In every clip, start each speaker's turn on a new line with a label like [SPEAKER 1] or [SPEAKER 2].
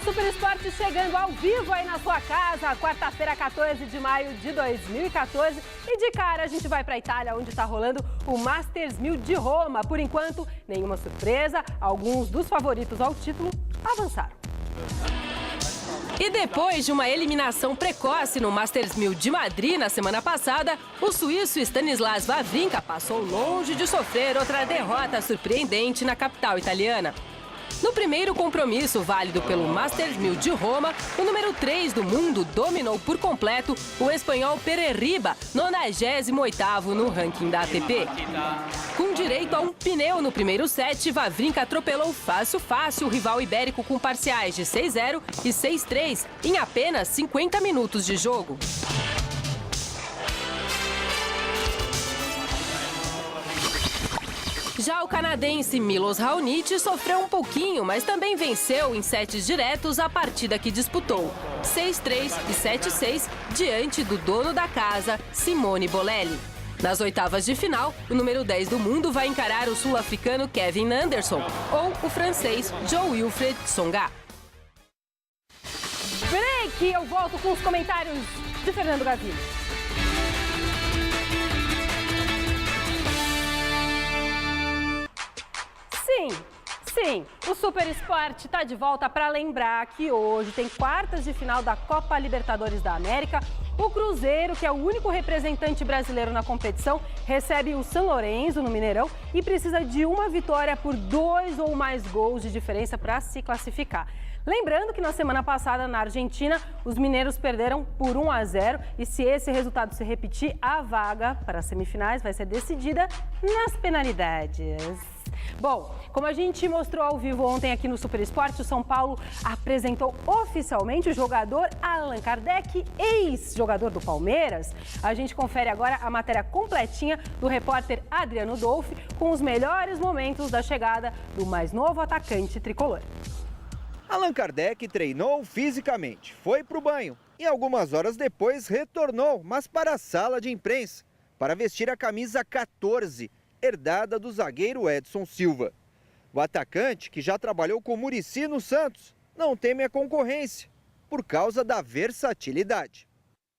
[SPEAKER 1] Super Esporte chegando ao vivo aí na sua casa, quarta-feira, 14 de maio de 2014. E de cara a gente vai para a Itália, onde está rolando o Masters 1000 de Roma. Por enquanto, nenhuma surpresa, alguns dos favoritos ao título avançaram. E depois de uma eliminação precoce no Masters 1000 de Madrid na semana passada, o suíço Stanislas Wawrinka passou longe de sofrer outra derrota surpreendente na capital italiana. No primeiro compromisso válido pelo Masters 1000 de Roma, o número 3 do mundo dominou por completo o espanhol Pere Riba, 98º no ranking da ATP. Com direito a um pneu no primeiro set, Wawrinka atropelou fácil o rival ibérico com parciais de 6-0 e 6-3 em apenas 50 minutos de jogo. Já o canadense Milos Raonic sofreu um pouquinho, mas também venceu em sets diretos a partida que disputou, 6-3 e 7-6, diante do dono da casa, Simone Bolelli. Nas oitavas de final, o número 10 do mundo vai encarar o sul-africano Kevin Anderson ou o francês Jo-Wilfried Tsonga. Break! Eu volto com os comentários de Fernando Gaviria. Sim, o Super Esporte está de volta para lembrar que hoje tem quartas de final da Copa Libertadores da América. O Cruzeiro, que é o único representante brasileiro na competição, recebe o São Lourenço no Mineirão e precisa de uma vitória por 2 ou mais gols de diferença para se classificar. Lembrando que na semana passada, na Argentina, os mineiros perderam por 1-0 e se esse resultado se repetir, a vaga para as semifinais vai ser decidida nas penalidades. Bom, como a gente mostrou ao vivo ontem aqui no Super Esporte, o São Paulo apresentou oficialmente o jogador Allan Kardec, ex-jogador do Palmeiras. A gente confere agora a matéria completinha do repórter Adriano Dolfi com os melhores momentos da chegada do mais novo atacante tricolor.
[SPEAKER 2] Allan Kardec treinou fisicamente, foi para o banho e algumas horas depois retornou, mas para a sala de imprensa, para vestir a camisa 14, herdada do zagueiro Edson Silva. O atacante, que já trabalhou com Muricy no Santos, não teme a concorrência, por causa da versatilidade.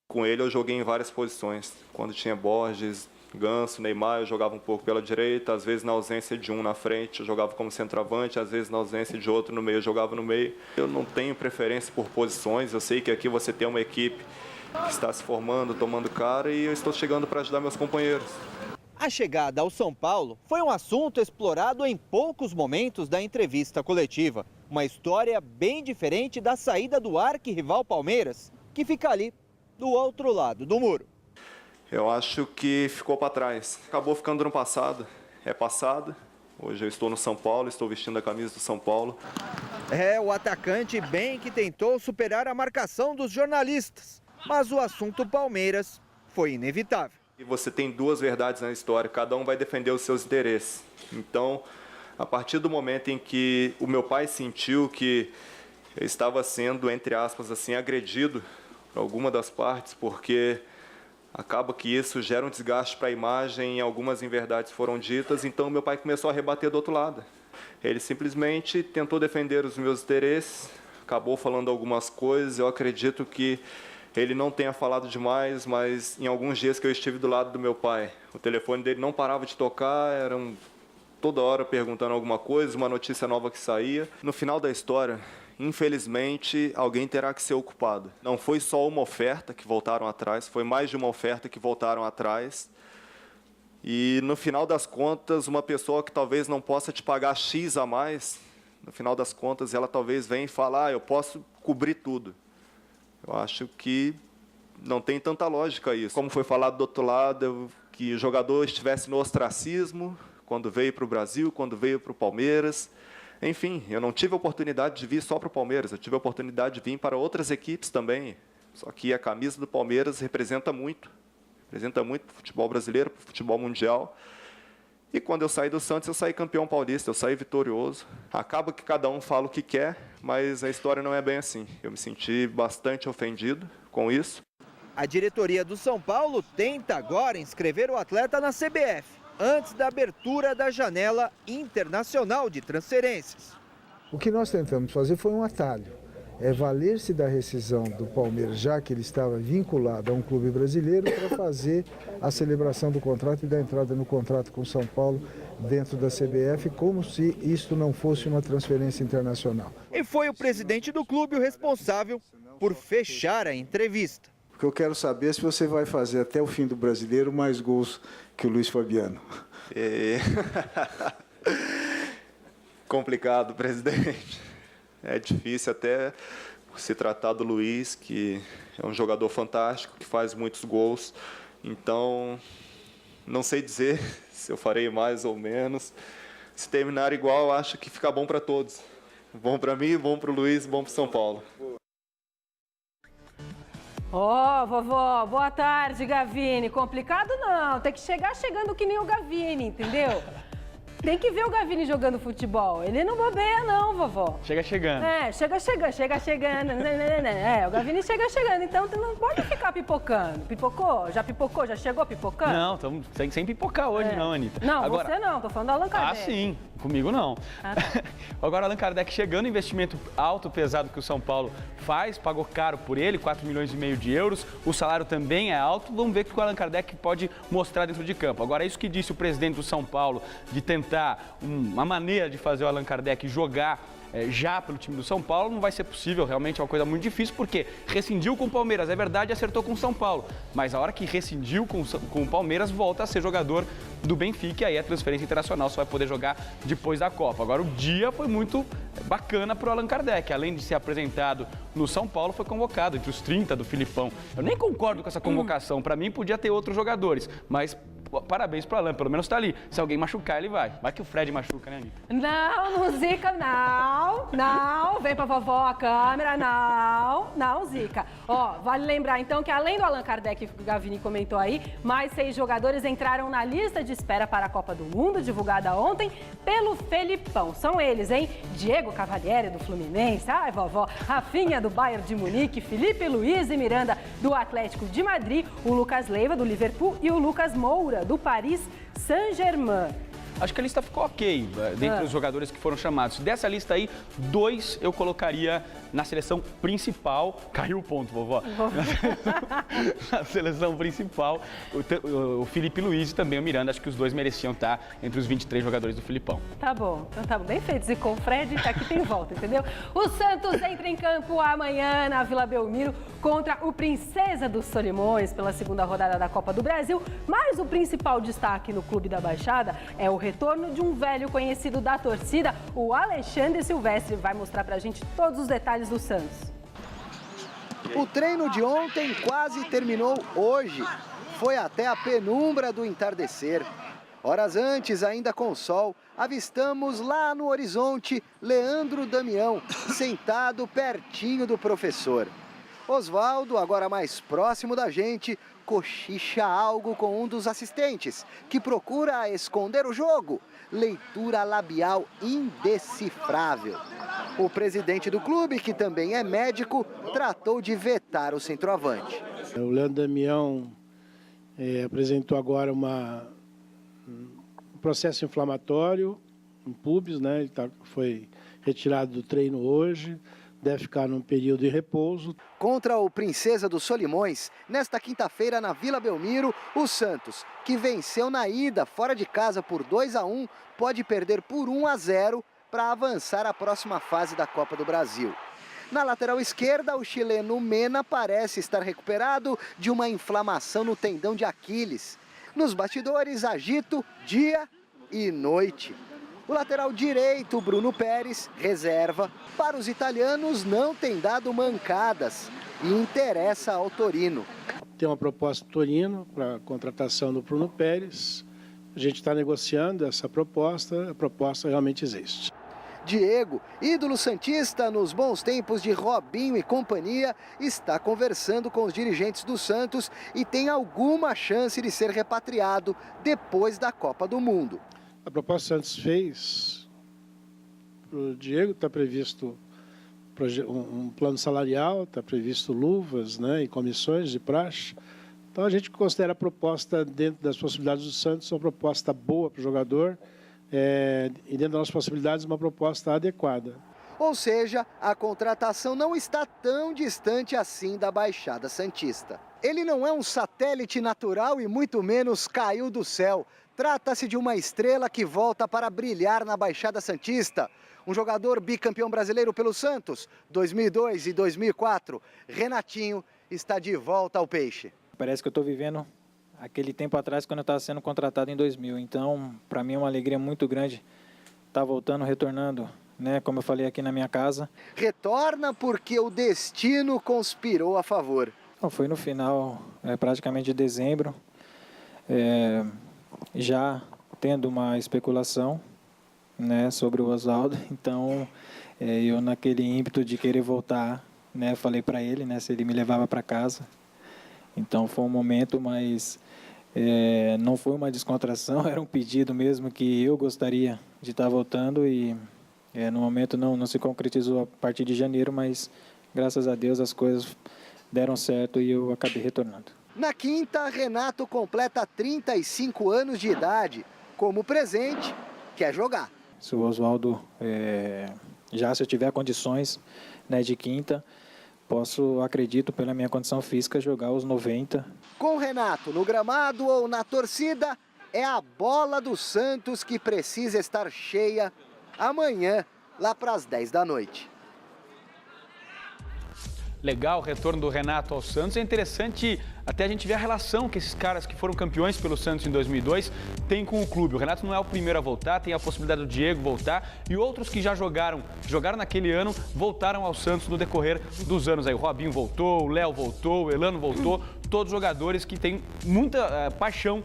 [SPEAKER 3] Com ele eu joguei em várias posições. Quando tinha Borges, Ganso, Neymar, eu jogava um pouco pela direita, às vezes na ausência de um na frente eu jogava como centroavante, às vezes na ausência de outro no meio eu jogava no meio. Eu não tenho preferência por posições, eu sei que aqui você tem uma equipe que está se formando, tomando cara e eu estou chegando para ajudar meus companheiros.
[SPEAKER 2] A chegada ao São Paulo foi um assunto explorado em poucos momentos da entrevista coletiva. Uma história bem diferente da saída do arquirrival Palmeiras, que fica ali, do outro lado do muro.
[SPEAKER 3] Eu acho que ficou para trás. Acabou ficando no passado. É passado. Hoje eu estou no São Paulo, estou vestindo a camisa do São Paulo.
[SPEAKER 2] É o atacante bem que tentou superar a marcação dos jornalistas. Mas o assunto Palmeiras foi inevitável.
[SPEAKER 3] E você tem duas verdades na história, cada um vai defender os seus interesses. Então, a partir do momento em que o meu pai sentiu que eu estava sendo, entre aspas, assim, agredido por alguma das partes, porque acaba que isso gera um desgaste para a imagem e algumas inverdades foram ditas, então meu pai começou a rebater do outro lado. Ele simplesmente tentou defender os meus interesses, acabou falando algumas coisas, eu acredito que ele não tenha falado demais, mas em alguns dias que eu estive do lado do meu pai, o telefone dele não parava de tocar, eram toda hora perguntando alguma coisa, uma notícia nova que saía. No final da história, infelizmente, alguém terá que ser o culpado. Não foi só uma oferta que voltaram atrás, foi mais de uma oferta que voltaram atrás. E no final das contas, uma pessoa que talvez não possa te pagar X a mais, no final das contas, ela talvez venha e fale, eu posso cobrir tudo. Eu acho que não tem tanta lógica isso. Como foi falado do outro lado, que o jogador estivesse no ostracismo, quando veio para o Brasil, quando veio para o Palmeiras. Enfim, eu não tive a oportunidade de vir só para o Palmeiras, eu tive a oportunidade de vir para outras equipes também. Só que a camisa do Palmeiras representa muito para o futebol brasileiro, para o futebol mundial. E quando eu saí do Santos, eu saí campeão paulista, eu saí vitorioso. Acaba que cada um fala o que quer, mas a história não é bem assim. Eu me senti bastante ofendido com isso.
[SPEAKER 2] A diretoria do São Paulo tenta agora inscrever o atleta na CBF, antes da abertura da janela internacional de transferências.
[SPEAKER 4] O que nós tentamos fazer foi um atalho. é valer-se da rescisão do Palmeiras, já que ele estava vinculado a um clube brasileiro, para fazer a celebração do contrato e da entrada no contrato com São Paulo dentro da CBF, como se isto não fosse uma transferência internacional.
[SPEAKER 2] E foi o presidente do clube o responsável por fechar a entrevista.
[SPEAKER 4] O que eu quero saber é se você vai fazer até o fim do Brasileiro mais gols que o Luiz Fabiano.
[SPEAKER 3] Complicado, presidente. É difícil até se tratar do Luiz, que é um jogador fantástico, que faz muitos gols. Então, não sei dizer se eu farei mais ou menos. Se terminar igual, acho que fica bom para todos. Bom para mim, bom para o Luiz, bom para o São Paulo.
[SPEAKER 1] Ó, vovó, boa tarde, Gavini. Complicado não, tem que chegar chegando que nem o Gavini, entendeu? Tem que ver o Gavini jogando futebol. Ele não bobeia não, vovó.
[SPEAKER 5] Chega chegando.
[SPEAKER 1] Chega chegando. O Gavini chega chegando, então tu não pode ficar pipocando. Pipocou? Já pipocou? Já chegou pipocando?
[SPEAKER 5] Não, estamos sem pipocar hoje não, Anitta.
[SPEAKER 1] Não, agora... você não, tô falando do Allan Kardec.
[SPEAKER 5] Ah, sim. Comigo não. Tá. Agora, Allan Kardec chegando, investimento alto, pesado que o São Paulo faz, pagou caro por ele, 4,5 milhões de euros, o salário também é alto, vamos ver o que o Allan Kardec pode mostrar dentro de campo. Agora, isso que disse o presidente do São Paulo, de tentar uma maneira de fazer o Allan Kardec jogar já pelo time do São Paulo, não vai ser possível, realmente é uma coisa muito difícil, porque rescindiu com o Palmeiras, é verdade, acertou com o São Paulo, mas a hora que rescindiu com o Palmeiras, volta a ser jogador do Benfica, e aí a transferência internacional só vai poder jogar depois da Copa. Agora, o dia foi muito bacana para o Allan Kardec, além de ser apresentado no São Paulo, foi convocado entre os 30 do Filipão. Eu nem concordo com essa convocação, para mim podia ter outros jogadores, mas... Parabéns pro Allan, pelo menos tá ali. Se alguém machucar, ele vai. Vai que o Fred machuca, né, Anitta?
[SPEAKER 1] Não, Zica, não. Vem pra vovó a câmera, não, Zica. Ó, vale lembrar então que além do Allan Kardec, que o Gavini comentou aí, mais 6 jogadores entraram na lista de espera para a Copa do Mundo, divulgada ontem pelo Felipão. São eles, hein? Diego Cavalieri, do Fluminense, ai, vovó, Rafinha, do Bayern de Munique, Felipe Luiz e Miranda, do Atlético de Madrid, o Lucas Leiva, do Liverpool e o Lucas Moura, do Paris Saint-Germain.
[SPEAKER 5] Acho que a lista ficou ok, dentre os jogadores que foram chamados. Dessa lista aí, 2 eu colocaria na seleção principal. Caiu o ponto, vovó. Na seleção principal, o Felipe Luiz e também o Miranda. Acho que os 2 mereciam estar entre os 23 jogadores do Filipão.
[SPEAKER 1] Tá bom, então tá bem feito. E com o Fred, tá aqui tem volta, entendeu? O Santos entra em campo amanhã na Vila Belmiro contra o Princesa dos Solimões pela 2ª rodada da Copa do Brasil. Mas o principal destaque no Clube da Baixada é o retorno de um velho conhecido da torcida, o Alexandre Silvestre. Vai mostrar pra gente todos os detalhes do Santos.
[SPEAKER 6] O treino de ontem quase terminou hoje. Foi até a penumbra do entardecer. Horas antes, ainda com sol, avistamos lá no horizonte Leandro Damião, sentado pertinho do professor. Oswaldo, agora mais próximo da gente, cochicha algo com um dos assistentes, que procura esconder o jogo. Leitura labial indecifrável. O presidente do clube, que também é médico, tratou de vetar o centroavante.
[SPEAKER 7] O Leandro Damião apresentou agora um processo inflamatório, um pubis, né? Ele foi retirado do treino hoje. Deve ficar num período de repouso.
[SPEAKER 6] Contra o Princesa dos Solimões, nesta quinta-feira na Vila Belmiro, o Santos, que venceu na ida fora de casa por 2-1, pode perder por 1-0 para avançar à próxima fase da Copa do Brasil. Na lateral esquerda, o chileno Mena parece estar recuperado de uma inflamação no tendão de Aquiles. Nos bastidores, agito dia e noite. O lateral direito, Bruno Pérez, reserva. Para os italianos, não tem dado mancadas e interessa ao Torino.
[SPEAKER 7] Tem uma proposta do Torino para a contratação do Bruno Pérez. A gente está negociando essa proposta, a proposta realmente existe.
[SPEAKER 6] Diego, ídolo santista nos bons tempos de Robinho e companhia, está conversando com os dirigentes do Santos e tem alguma chance de ser repatriado depois da Copa do Mundo.
[SPEAKER 7] A proposta que o Santos fez para o Diego, está previsto um plano salarial, está previsto luvas, né, e comissões de praxe. Então a gente considera a proposta dentro das possibilidades do Santos uma proposta boa para o jogador e dentro das nossas possibilidades uma proposta adequada.
[SPEAKER 6] Ou seja, a contratação não está tão distante assim da Baixada Santista. Ele não é um satélite natural e muito menos caiu do céu. Trata-se de uma estrela que volta para brilhar na Baixada Santista. Um jogador bicampeão brasileiro pelo Santos, 2002 e 2004. Renatinho está de volta ao Peixe.
[SPEAKER 8] Parece que eu estou vivendo aquele tempo atrás quando eu estava sendo contratado em 2000. Então, para mim é uma alegria muito grande estar voltando, retornando, né, como eu falei aqui na minha casa.
[SPEAKER 6] Retorna porque o destino conspirou a favor.
[SPEAKER 8] Foi no final, praticamente de dezembro, já tendo uma especulação, né, sobre o Oswaldo. Então, eu naquele ímpeto de querer voltar, né, falei para ele, né, se ele me levava para casa. Então foi um momento, mas não foi uma descontração, era um pedido mesmo que eu gostaria de estar voltando e no momento não se concretizou a partir de janeiro, mas graças a Deus as coisas deram certo e eu acabei retornando.
[SPEAKER 6] Na quinta, Renato completa 35 anos de idade. Como presente, quer jogar.
[SPEAKER 8] Se o Oswaldo, se eu tiver condições, né, de quinta, posso, acredito, pela minha condição física, jogar os 90.
[SPEAKER 6] Com Renato no gramado ou na torcida, é a bola do Santos que precisa estar cheia amanhã, lá para as 10 da noite.
[SPEAKER 5] Legal o retorno do Renato ao Santos. É interessante até a gente ver a relação que esses caras que foram campeões pelo Santos em 2002 têm com o clube. O Renato não é o primeiro a voltar, tem a possibilidade do Diego voltar e outros que já jogaram naquele ano, voltaram ao Santos no decorrer dos anos. Aí o Robinho voltou, o Léo voltou, o Elano voltou, todos jogadores que têm muita paixão,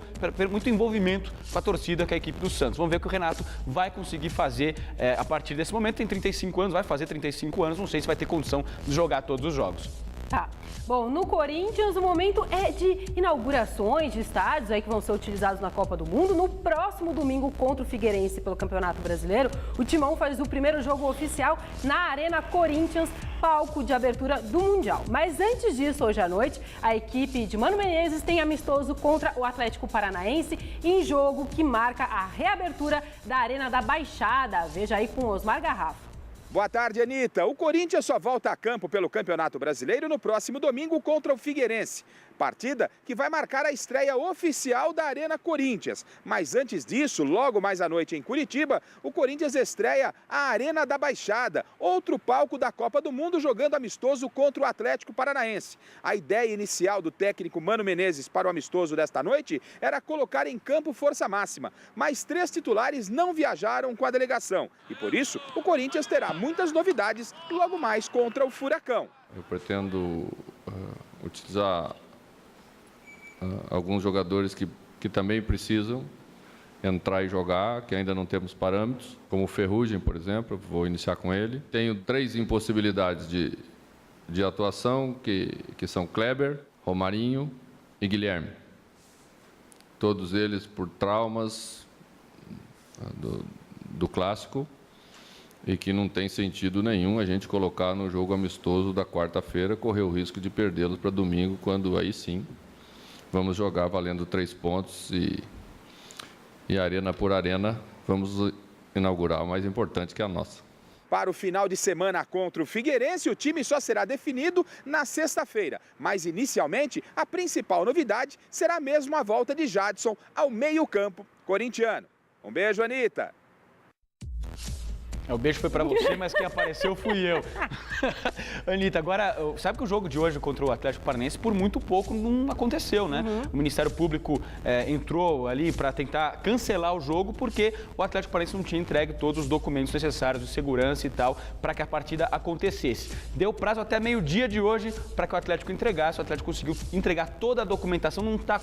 [SPEAKER 5] muito envolvimento com a torcida, com a equipe do Santos. Vamos ver o que o Renato vai conseguir fazer a partir desse momento. Tem 35 anos, vai fazer 35 anos, não sei se vai ter condição de jogar todos os jogos.
[SPEAKER 1] Tá. Bom, no Corinthians o momento é de inaugurações de estádios aí que vão ser utilizados na Copa do Mundo. No próximo domingo contra o Figueirense pelo Campeonato Brasileiro, o Timão faz o primeiro jogo oficial na Arena Corinthians, palco de abertura do Mundial. Mas antes disso, hoje à noite, a equipe de Mano Menezes tem amistoso contra o Atlético Paranaense em jogo que marca a reabertura da Arena da Baixada. Veja aí com Osmar Garrafa.
[SPEAKER 9] Boa tarde, Anitta. O Corinthians só volta a campo pelo Campeonato Brasileiro no próximo domingo contra o Figueirense. Partida que vai marcar a estreia oficial da Arena Corinthians. Mas antes disso, logo mais à noite em Curitiba, o Corinthians estreia a Arena da Baixada, outro palco da Copa do Mundo, jogando amistoso contra o Atlético Paranaense. A ideia inicial do técnico Mano Menezes para o amistoso desta noite era colocar em campo força máxima. Mas 3 titulares não viajaram com a delegação. E por isso, o Corinthians terá muitas novidades logo mais contra o Furacão.
[SPEAKER 10] Eu pretendo utilizar alguns jogadores que também precisam entrar e jogar, que ainda não temos parâmetros, como o Ferrugem, por exemplo, vou iniciar com ele. Tenho 3 impossibilidades de atuação, que são Kleber, Romarinho e Guilherme. Todos eles por traumas do clássico e que não tem sentido nenhum a gente colocar no jogo amistoso da quarta-feira, correr o risco de perdê-los para domingo, quando aí sim vamos jogar valendo 3 pontos e arena por arena vamos inaugurar a mais importante, que é a nossa.
[SPEAKER 9] Para o final de semana contra o Figueirense, o time só será definido na sexta-feira. Mas, inicialmente, a principal novidade será mesmo a volta de Jadson ao meio-campo corintiano. Um beijo, Anitta.
[SPEAKER 5] O beijo foi para você, mas quem apareceu fui eu. Anitta, agora, sabe que o jogo de hoje contra o Atlético Paranaense, por muito pouco, não aconteceu, né? O Ministério Público entrou ali para tentar cancelar o jogo, porque o Atlético Paranaense não tinha entregue todos os documentos necessários de segurança e tal, para que a partida acontecesse. Deu prazo até meio-dia de hoje para que o Atlético entregasse. O Atlético conseguiu entregar toda a documentação, não está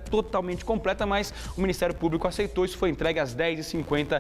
[SPEAKER 5] totalmente completa, mas o Ministério Público aceitou. Isso foi entregue às 10h50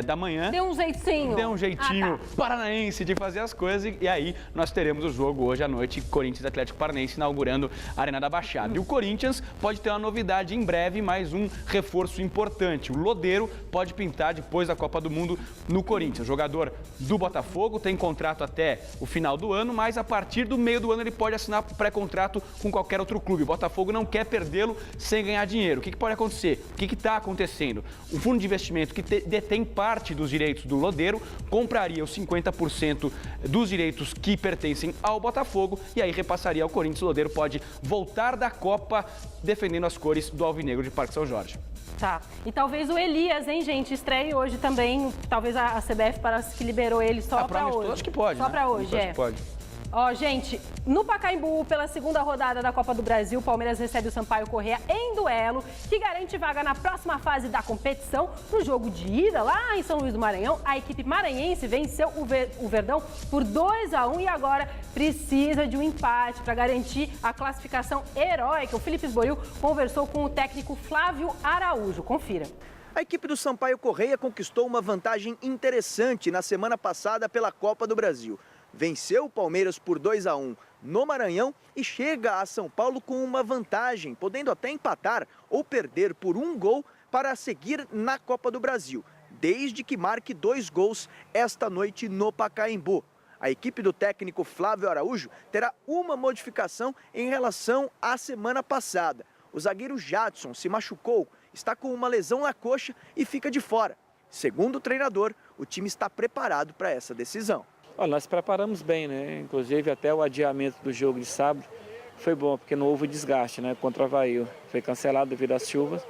[SPEAKER 5] da manhã.
[SPEAKER 1] Deu um jeitinho.
[SPEAKER 5] Deu um jeitinho paranaense de fazer as coisas e aí nós teremos o jogo hoje à noite, Corinthians e Atlético Paranaense inaugurando a Arena da Baixada. E o Corinthians pode ter uma novidade em breve, mais um reforço importante. O Lodeiro pode pintar depois da Copa do Mundo no Corinthians. Jogador do Botafogo, tem contrato até o final do ano, mas a partir do meio do ano ele pode assinar pré-contrato com qualquer outro clube. O Botafogo não quer perdê-lo sem ganhar dinheiro. O que pode acontecer? O que está acontecendo? O fundo de investimento que detém parte dos direitos do Lodeiro compraria os 50% dos direitos que pertencem ao Botafogo e aí repassaria ao Corinthians. O Lodeiro pode voltar da Copa defendendo as cores do Alvinegro de Parque São Jorge.
[SPEAKER 1] Tá. E talvez o Elias, hein, gente, estreie hoje também. Talvez a CBF parece que liberou ele só pra hoje.
[SPEAKER 5] Acho que pode,
[SPEAKER 1] Só pra hoje,
[SPEAKER 5] Acho que pode.
[SPEAKER 1] Ó, gente, no Pacaembu, pela segunda rodada da Copa do Brasil, o Palmeiras recebe o Sampaio Corrêa em duelo, que garante vaga na próxima fase da competição. No jogo de ida, lá em São Luís do Maranhão, a equipe maranhense venceu o Verdão por 2-1 e agora precisa de um empate para garantir a classificação heróica. O Felipe Esboril conversou com o técnico Flávio Araújo. Confira.
[SPEAKER 2] A equipe do Sampaio Corrêa conquistou uma vantagem interessante na semana passada pela Copa do Brasil. Venceu o Palmeiras por 2-1 no Maranhão e chega a São Paulo com uma vantagem, podendo até empatar ou perder por 1 gol para seguir na Copa do Brasil, desde que marque 2 gols esta noite no Pacaembu. A equipe do técnico Flávio Araújo terá uma modificação em relação à semana passada. O zagueiro Jadson se machucou, está com uma lesão na coxa e fica de fora. Segundo o treinador, o time está preparado para essa decisão.
[SPEAKER 11] Olha, nós preparamos bem, né? Inclusive até o adiamento do jogo de sábado foi bom, porque não houve desgaste, né? Contra o Avaí. Foi cancelado devido às chuvas.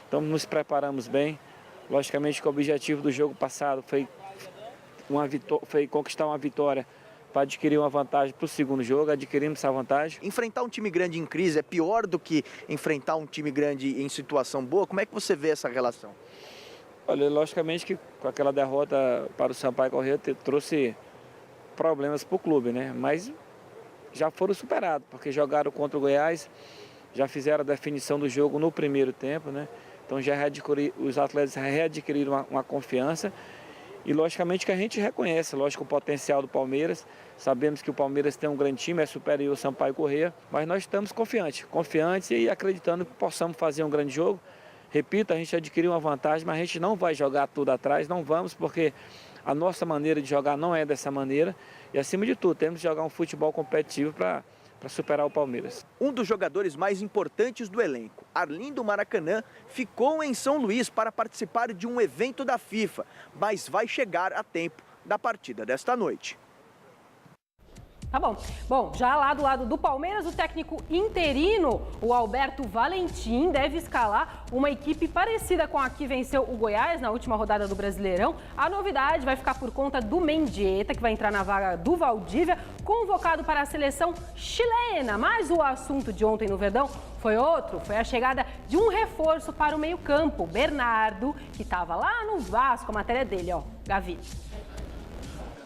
[SPEAKER 11] Então nos preparamos bem. Logicamente que o objetivo do jogo passado foi conquistar uma vitória para adquirir uma vantagem para o segundo jogo, adquirimos essa vantagem.
[SPEAKER 2] Enfrentar um time grande em crise é pior do que enfrentar um time grande em situação boa? Como é que você vê essa relação?
[SPEAKER 11] Olha, logicamente que com aquela derrota para o Sampaio Corrêa trouxe problemas para o clube, né? Mas já foram superados, porque jogaram contra o Goiás, já fizeram a definição do jogo no primeiro tempo, né? Então já os atletas readquiriram uma confiança e logicamente que a gente reconhece, lógico, o potencial do Palmeiras. Sabemos que o Palmeiras tem um grande time, é superior ao Sampaio Corrêa, mas nós estamos confiantes e acreditando que possamos fazer um grande jogo. Repito, a gente adquiriu uma vantagem, mas a gente não vai jogar tudo atrás, não vamos, porque a nossa maneira de jogar não é dessa maneira. E, acima de tudo, temos que jogar um futebol competitivo para superar o Palmeiras.
[SPEAKER 2] Um dos jogadores mais importantes do elenco, Arlindo Maracanã, ficou em São Luís para participar de um evento da FIFA, mas vai chegar a tempo da partida desta noite.
[SPEAKER 1] Tá bom. Bom, já lá do lado do Palmeiras, o técnico interino, o Alberto Valentim, deve escalar uma equipe parecida com a que venceu o Goiás na última rodada do Brasileirão. A novidade vai ficar por conta do Mendieta, que vai entrar na vaga do Valdívia, convocado para a seleção chilena. Mas o assunto de ontem no Verdão foi outro, foi a chegada de um reforço para o meio-campo, Bernardo, que estava lá no Vasco, a matéria dele, ó, Gavi.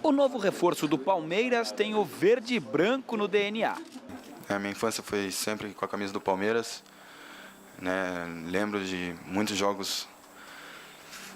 [SPEAKER 12] O novo reforço do Palmeiras tem o verde e branco no DNA.
[SPEAKER 13] A minha infância foi sempre com a camisa do Palmeiras. Né? Lembro de muitos jogos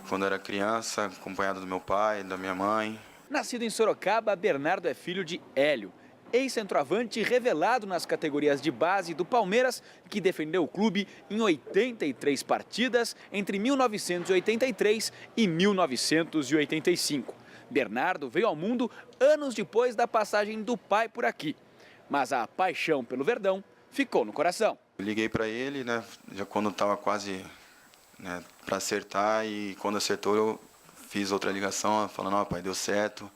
[SPEAKER 13] quando era criança, acompanhado do meu pai, da minha mãe.
[SPEAKER 12] Nascido em Sorocaba, Bernardo é filho de Hélio, ex-centroavante revelado nas categorias de base do Palmeiras, que defendeu o clube em 83 partidas entre 1983 e 1985. Bernardo veio ao mundo anos depois da passagem do pai por aqui, mas a paixão pelo Verdão ficou no coração.
[SPEAKER 13] Eu liguei para ele, né, já quando estava quase, né, para acertar, e quando acertou eu fiz outra ligação falando: ó, pai, deu certo,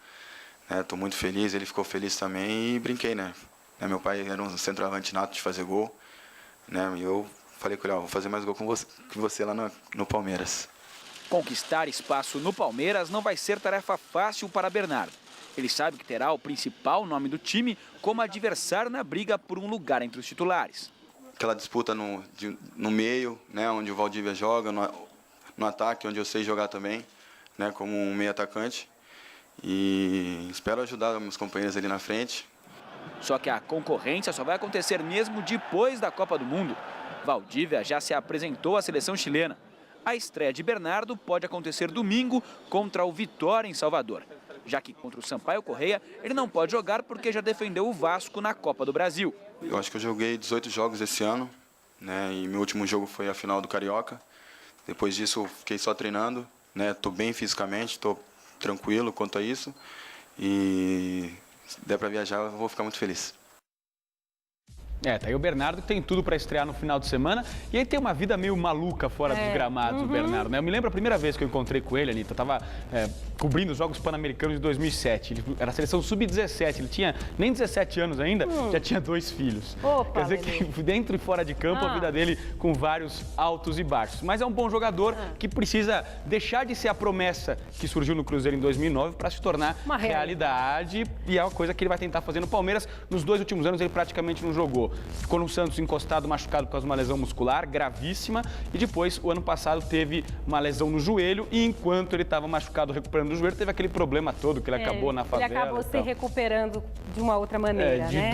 [SPEAKER 13] estou muito feliz. Ele ficou feliz também e brinquei, né? Meu pai era um centroavante nato de fazer gol, né? E eu falei com ele: ó, vou fazer mais gol que você lá no Palmeiras.
[SPEAKER 12] Conquistar espaço no Palmeiras não vai ser tarefa fácil para Bernardo. Ele sabe que terá o principal nome do time como adversário na briga por um lugar entre os titulares.
[SPEAKER 13] Aquela disputa no meio, né, onde o Valdívia joga, no ataque, onde eu sei jogar também, né, como um meio atacante. E espero ajudar meus companheiros ali na frente.
[SPEAKER 12] Só que a concorrência só vai acontecer mesmo depois da Copa do Mundo. Valdívia já se apresentou à seleção chilena. A estreia de Bernardo pode acontecer domingo contra o Vitória em Salvador, já que contra o Sampaio Corrêa ele não pode jogar porque já defendeu o Vasco na Copa do Brasil.
[SPEAKER 13] Eu acho que eu joguei 18 jogos esse ano, né, e meu último jogo foi a final do Carioca. Depois disso eu fiquei só treinando, né, estou bem fisicamente, estou tranquilo quanto a isso, e se der para viajar eu vou ficar muito feliz.
[SPEAKER 5] Tá aí o Bernardo, que tem tudo para estrear no final de semana. E aí tem uma vida meio maluca fora dos gramados, o Bernardo, né? Eu me lembro a primeira vez que eu encontrei com ele, Anitta. Eu tava cobrindo os Jogos Pan-Americanos de 2007. Ele era a seleção sub-17. Ele tinha nem 17 anos ainda, já tinha 2 filhos.
[SPEAKER 1] Opa,
[SPEAKER 5] quer dizer que dentro e fora de campo, a vida dele com vários altos e baixos. Mas é um bom jogador que precisa deixar de ser a promessa que surgiu no Cruzeiro em 2009 para se tornar uma realidade. E é uma coisa que ele vai tentar fazer no Palmeiras. Nos 2 últimos anos ele praticamente não jogou. Ficou no Santos encostado, machucado por causa de uma lesão muscular gravíssima. E depois, o ano passado, teve uma lesão no joelho. E enquanto ele estava machucado, recuperando o joelho, teve aquele problema todo que ele acabou na favela.
[SPEAKER 1] Ele acabou se recuperando de uma outra maneira, né?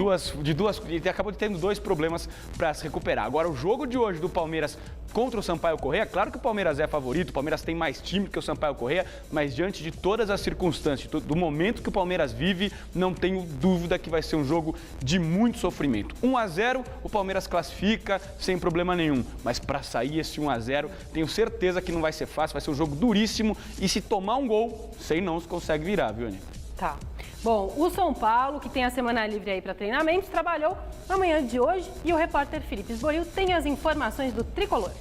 [SPEAKER 5] Ele acabou tendo 2 problemas para se recuperar. Agora, o jogo de hoje do Palmeiras contra o Sampaio Corrêa, claro que o Palmeiras é favorito, o Palmeiras tem mais time que o Sampaio Corrêa, mas diante de todas as circunstâncias, do momento que o Palmeiras vive, não tenho dúvida que vai ser um jogo de muito sofrimento. 1-0, o Palmeiras classifica sem problema nenhum, mas para sair esse 1-0, tenho certeza que não vai ser fácil, vai ser um jogo duríssimo e se tomar um gol, sei não se consegue virar, viu, Anitta?
[SPEAKER 1] Tá. Bom, o São Paulo, que tem a semana livre aí para treinamentos, trabalhou na manhã de hoje e o repórter Felipe Esboril tem as informações do Tricolor.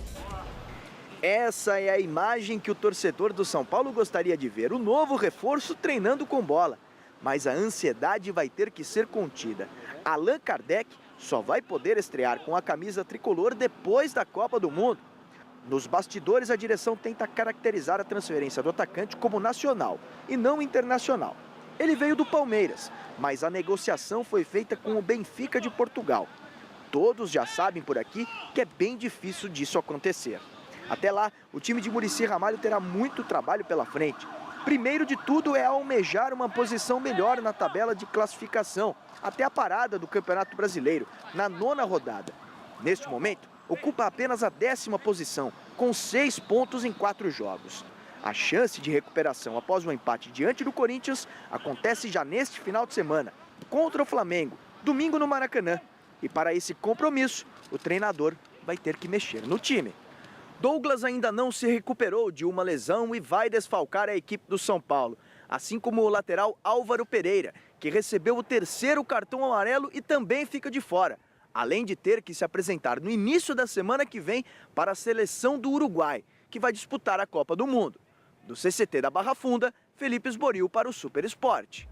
[SPEAKER 2] Essa é a imagem que o torcedor do São Paulo gostaria de ver, o novo reforço treinando com bola. Mas a ansiedade vai ter que ser contida. Allan Kardec só vai poder estrear com a camisa tricolor depois da Copa do Mundo. Nos bastidores, a direção tenta caracterizar a transferência do atacante como nacional e não internacional. Ele veio do Palmeiras, mas a negociação foi feita com o Benfica de Portugal. Todos já sabem por aqui que é bem difícil disso acontecer. Até lá, o time de Muricy Ramalho terá muito trabalho pela frente. Primeiro de tudo é almejar uma posição melhor na tabela de classificação, até a parada do Campeonato Brasileiro, na 9ª rodada. Neste momento, ocupa apenas a 10ª posição, com 6 pontos em 4 jogos. A chance de recuperação após o empate diante do Corinthians acontece já neste final de semana, contra o Flamengo, domingo no Maracanã. E para esse compromisso, o treinador vai ter que mexer no time. Douglas ainda não se recuperou de uma lesão e vai desfalcar a equipe do São Paulo, assim como o lateral Álvaro Pereira, que recebeu o 3º cartão amarelo e também fica de fora, além de ter que se apresentar no início da semana que vem para a seleção do Uruguai, que vai disputar a Copa do Mundo. Do CCT da Barra Funda, Felipe Esboril para o Super Esporte.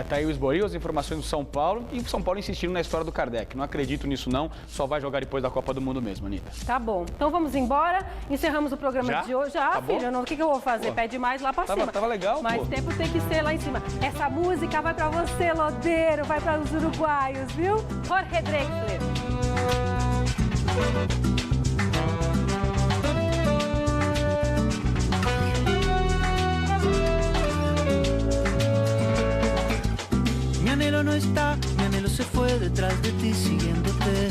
[SPEAKER 5] Tá aí o Esboril, as informações do São Paulo e o São Paulo insistindo na história do Kardec. Não acredito nisso não, só vai jogar depois da Copa do Mundo mesmo, Anitta.
[SPEAKER 1] Tá bom, então vamos embora, encerramos o programa de hoje. Filho, o que eu vou fazer? Pede mais lá pra cima.
[SPEAKER 5] Tava legal,
[SPEAKER 1] Mas tempo tem que ser lá em cima. Essa música vai pra você, Lodeiro, vai para os uruguaios, viu? Jorge Drexler.
[SPEAKER 14] Mi anhelo no está, mi anhelo se fue detrás de ti siguiéndote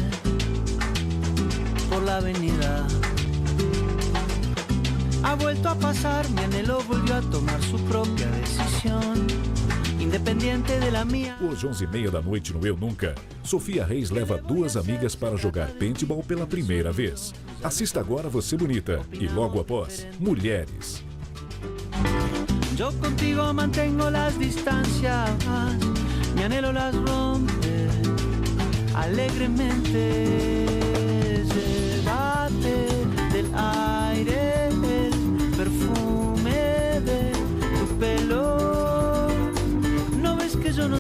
[SPEAKER 14] por la avenida. Ha vuelto a pasar, mi anhelo volvió a tomar su propia decisión, independiente de la mía.
[SPEAKER 15] Hoje, 11h30 da noite no Eu Nunca, Sofia Reis leva 2 amigas para jogar paintball pela primeira vez. Assista agora Você Bonita e logo após, Mulheres.
[SPEAKER 14] Yo contigo mantengo las distancias, mi anhelo las rompe alegremente. Se bate del aire el perfume de tu pelo. No ves que yo no